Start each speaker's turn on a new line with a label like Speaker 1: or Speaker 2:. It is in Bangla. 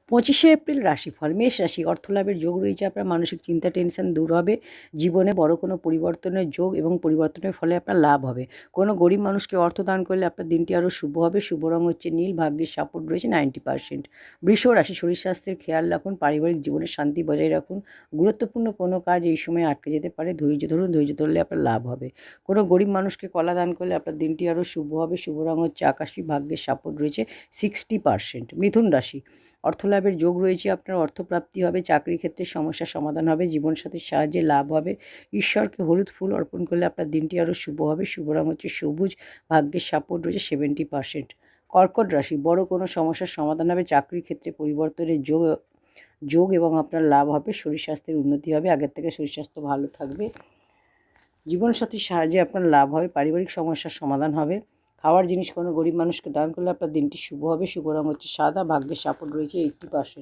Speaker 1: 25শে এপ্রিল রাশিফল। মেষ রাশি, অর্থলাভের যোগ রয়েছে। আপনার মানসিক চিন্তা টেনশন দূর হবে। জীবনে বড় কোনো পরিবর্তনের যোগ এবং পরিবর্তনের ফলে আপনার লাভ হবে। কোনো গরিব মানুষকে অর্থ দান করলে আপনার দিনটি আরও শুভ হবে। শুভ রং হচ্ছে নীল। ভাগ্যের সাপোর্ট রয়েছে 90%। বৃষ রাশি, শরীর স্বাস্থ্যের খেয়াল রাখুন। পারিবারিক জীবনে শান্তি বজায় রাখুন। গুরুত্বপূর্ণ কোনো কাজ এই সময় আটকে যেতে পারে, ধৈর্য ধরুন। ধৈর্য ধরলে আপনার লাভ হবে। কোনো গরিব মানুষকে কলা দান করলে আপনার দিনটি আরও শুভ হবে। শুভ রং হচ্ছে আকাশী। ভাগ্যের সাপোর্ট রয়েছে 60%। মিথুন রাশি, অর্থলাভের যোগ রয়েছে। আপনার অর্থপ্রাপ্তি হবে। চাকরির ক্ষেত্রে সমস্যার সমাধান হবে। জীবনসাথীর সাহায্যে লাভ হবে। ঈশ্বরকে হলুদ ফুল অর্পণ করলে আপনার দিনটি আরও শুভ হবে। শুভ রং হচ্ছে সবুজ। ভাগ্যের সাপোর্ট রয়েছে 70%। কর্কট রাশি, বড় কোনো সমস্যার সমাধান হবে। চাকরির ক্ষেত্রে পরিবর্তনের যোগ এবং আপনার লাভ হবে। শরীর স্বাস্থ্যের উন্নতি হবে। আগের থেকে শরীর স্বাস্থ্য ভালো থাকবে। জীবনসাথীর সাহায্যে আপনার লাভ হবে। পারিবারিক সমস্যার সমাধান হবে। খাওয়ার জিনিস কোনো গরিব মানুষকে দান করলে আপনার দিনটি শুভ হবে। শুভ রং হচ্ছে সাদা। ভাগ্যের সাপোর্ট রয়েছে 80%।